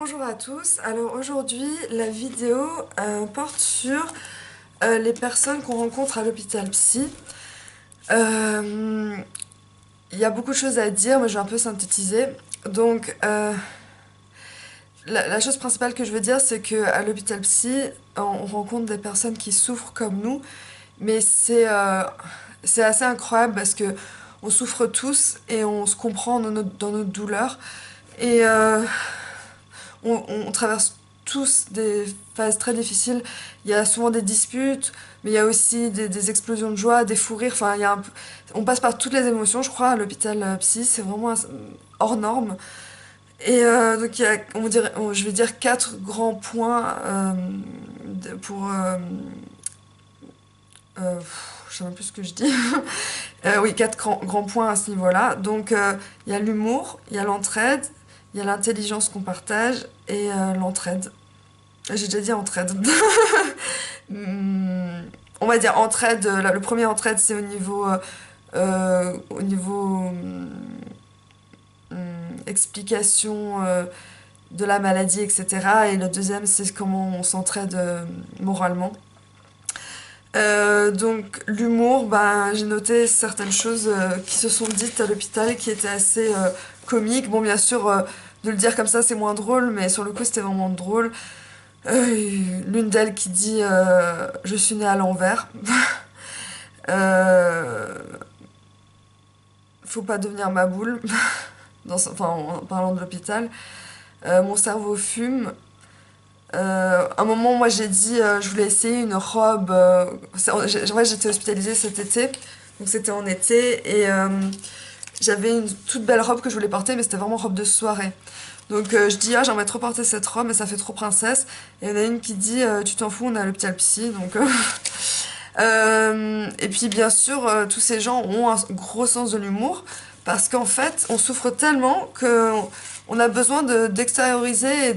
Bonjour à tous. Alors aujourd'hui, la vidéo porte sur les personnes qu'on rencontre à l'hôpital psy. Euh, Il y a beaucoup de choses à dire, mais je vais un peu synthétiser. Donc, la chose principale que je veux dire, c'est qu'à l'hôpital psy, on rencontre des personnes qui souffrent comme nous, mais c'est assez incroyable parce que on souffre tous et on se comprend dans notre douleur. Et on traverse tous des phases très difficiles. Il y a souvent des disputes, mais il y a aussi des explosions de joie, des fous rires. Enfin, on passe par toutes les émotions, je crois, à l'hôpital psy. C'est vraiment hors norme. Et donc, je vais dire quatre grands points pour. Je sais même plus ce que je dis. Oui, quatre grands points à ce niveau-là. Donc, il y a l'humour, il y a l'entraide, il y a l'intelligence qu'on partage et l'entraide. J'ai déjà dit entraide. On va dire entraide. Le premier entraide, c'est au niveau explication de la maladie, etc. Et le deuxième, c'est comment on s'entraide moralement. Donc l'humour, ben, j'ai noté certaines choses qui se sont dites à l'hôpital qui étaient assez comiques. Bon, bien sûr, de le dire comme ça, c'est moins drôle, mais sur le coup, c'était vraiment drôle. L'une d'elles qui dit je suis née à l'envers. Euh, Faut pas devenir ma boule, enfin, en parlant de l'hôpital. Mon cerveau fume. Un moment, moi, j'ai dit je voulais essayer une robe. J'étais hospitalisée cet été, donc c'était en été, et j'avais une toute belle robe que je voulais porter, mais c'était vraiment robe de soirée. Donc je dis ah j'aimerais trop porter cette robe mais ça fait trop princesse et il y en a une qui dit tu t'en fous on a l'hôpital psy donc et puis bien sûr tous ces gens ont un gros sens de l'humour parce qu'en fait on souffre tellement que on a besoin d'extérioriser et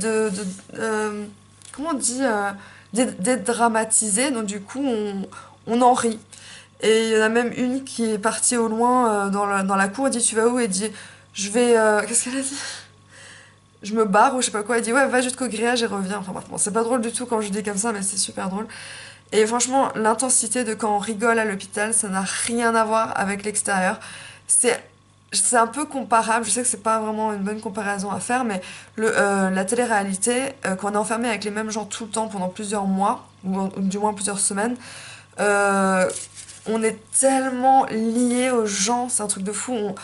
comment on dit dédramatiser donc du coup on en rit et il y en a même une qui est partie au loin dans la cour et dit tu vas où et dit je vais qu'est-ce qu'elle a dit je me barre ou je sais pas quoi. Elle dit ouais, va jusqu'au grillage et reviens. Enfin bref, bon, c'est pas drôle du tout quand je dis comme ça, mais c'est super drôle. Et franchement, l'intensité de quand on rigole à l'hôpital, ça n'a rien à voir avec l'extérieur. C'est c'est un peu comparable, je sais que c'est pas vraiment une bonne comparaison à faire, mais la télé-réalité, quand on est enfermé avec les mêmes gens tout le temps pendant plusieurs mois, ou du moins plusieurs semaines, euh, on est tellement lié aux gens, c'est un truc de fou.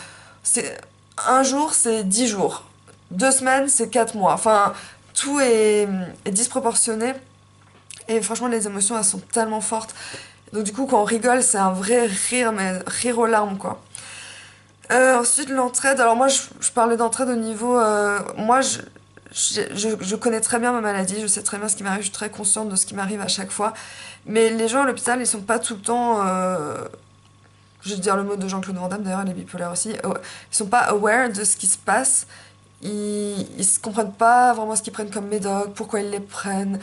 Un jour, c'est 10 jours. 2 semaines, c'est 4 mois. Enfin, tout est disproportionné. Et franchement, les émotions, elles sont tellement fortes. Donc du coup, quand on rigole, c'est un vrai rire, mais rire aux larmes, quoi. Ensuite, l'entraide. Alors moi, je parlais d'entraide au niveau... moi, je connais très bien ma maladie, je sais très bien ce qui m'arrive, je suis très consciente de ce qui m'arrive à chaque fois. Mais les gens à l'hôpital, ils sont pas tout le temps... je vais dire le mot de Jean-Claude Van Damme, d'ailleurs, il est bipolaire aussi. Ils sont pas aware de ce qui se passe. Ils se comprennent pas vraiment ce qu'ils prennent comme médoc, pourquoi ils les prennent,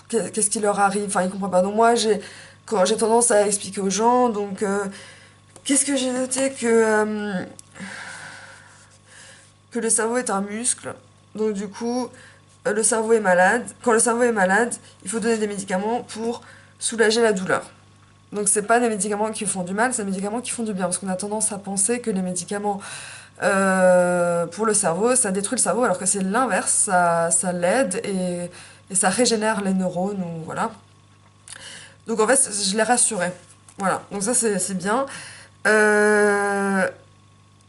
qu'est-ce qui leur arrive. Enfin, ils comprennent pas. Donc moi, quand j'ai tendance à expliquer aux gens, donc qu'est-ce que j'ai noté que le cerveau est un muscle. Donc du coup, le cerveau est malade. Quand le cerveau est malade, il faut donner des médicaments pour soulager la douleur. Donc c'est pas des médicaments qui font du mal, c'est des médicaments qui font du bien. Parce qu'on a tendance à penser que les médicaments pour le cerveau, ça détruit le cerveau, alors que c'est l'inverse, ça l'aide et ça régénère les neurones, ou voilà. Donc en fait, je l'ai rassuré. Voilà, donc ça c'est bien. Euh,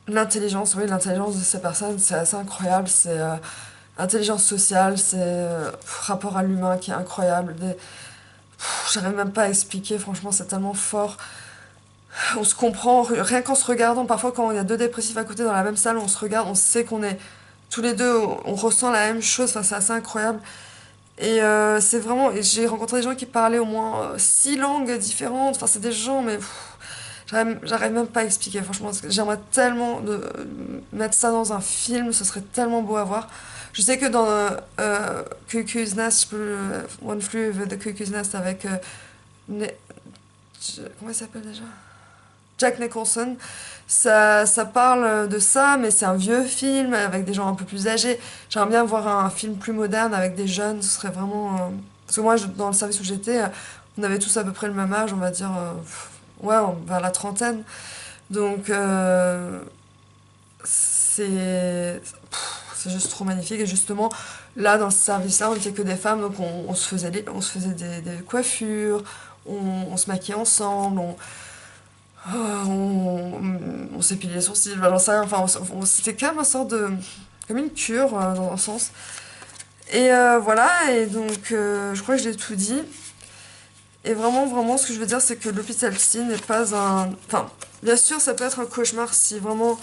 L'intelligence, oui, l'intelligence de ces personnes, c'est assez incroyable. C'est intelligence sociale, c'est rapport à l'humain qui est incroyable. J'arrive même pas à expliquer, franchement, c'est tellement fort. On se comprend, rien qu'en se regardant. Parfois, quand il y a deux dépressifs à côté dans la même salle, on se regarde, on sait qu'on est tous les deux, on ressent la même chose. Enfin, c'est assez incroyable. Et c'est vraiment. J'ai rencontré des gens qui parlaient au moins 6 langues différentes. Enfin, c'est des gens, mais j'arrive même pas à expliquer. Franchement, j'aimerais tellement mettre ça dans un film. Ce serait tellement beau à voir. Je sais que dans Cuckoo's Nest, One Flew Over the Cuckoo's Nest avec. Comment il s'appelle déjà? Jack Nicholson. Ça parle de ça, mais c'est un vieux film avec des gens un peu plus âgés. J'aimerais bien voir un film plus moderne avec des jeunes, ce serait vraiment... Parce que moi, dans le service où j'étais, on avait tous à peu près le même âge, on va dire, ouais, vers la trentaine. Donc, c'est c'est juste trop magnifique. Et justement, là, dans ce service-là, on n'était que des femmes, donc on se faisait des coiffures, on se maquillait ensemble, on s'épilait les sourcils, j'en sais rien. Enfin, c'était quand même une sorte de... comme une cure, dans un sens. Et voilà, et donc je crois que j'ai tout dit. Et vraiment, vraiment, ce que je veux dire, c'est que l'hôpital psy n'est pas un... Enfin, bien sûr, ça peut être un cauchemar si vraiment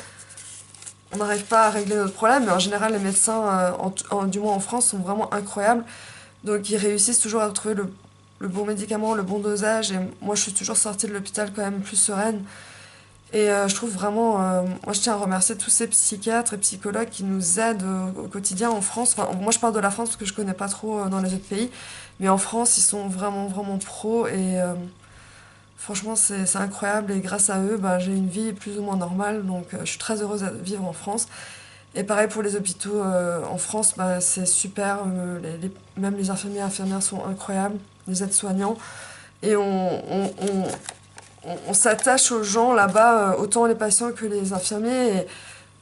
on n'arrive pas à régler notre problème, mais en général, les médecins, du moins en France, sont vraiment incroyables. Donc, ils réussissent toujours à trouver le bon médicament, le bon dosage. Et moi, je suis toujours sortie de l'hôpital quand même plus sereine. Et je trouve vraiment, moi je tiens à remercier tous ces psychiatres et psychologues qui nous aident au quotidien en France. Enfin, moi je parle de la France parce que je connais pas trop dans les autres pays, mais en France ils sont vraiment vraiment pros et franchement c'est incroyable et grâce à eux bah, j'ai une vie plus ou moins normale donc je suis très heureuse de vivre en France. Et pareil pour les hôpitaux en France, bah, c'est super, même les infirmiers et infirmières sont incroyables, les aides-soignants. Et on s'attache aux gens là-bas, autant les patients que les infirmiers. Et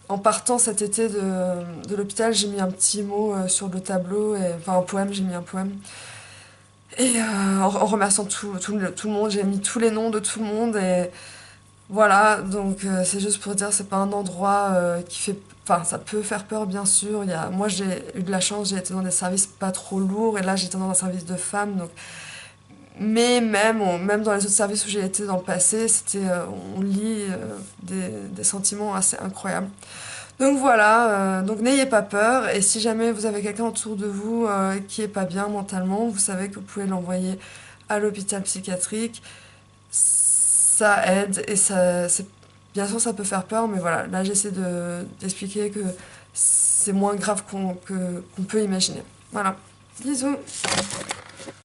en partant cet été de l'hôpital, j'ai mis un petit mot sur le tableau, enfin un poème, j'ai mis un poème. Et en remerciant tout le monde, j'ai mis tous les noms de tout le monde. Et voilà, donc c'est juste pour dire, c'est pas un endroit qui fait... Enfin, ça peut faire peur, bien sûr. Moi, j'ai eu de la chance, j'ai été dans des services pas trop lourds. Et là, j'étais dans un service de femmes, donc mais même dans les autres services où j'ai été dans le passé, on lit des sentiments assez incroyables. Donc voilà, donc n'ayez pas peur. Et si jamais vous avez quelqu'un autour de vous qui est pas bien mentalement, vous savez que vous pouvez l'envoyer à l'hôpital psychiatrique. Ça aide et bien sûr ça peut faire peur, mais voilà, là j'essaie d'expliquer que c'est moins grave qu'on peut imaginer. Voilà, bisous.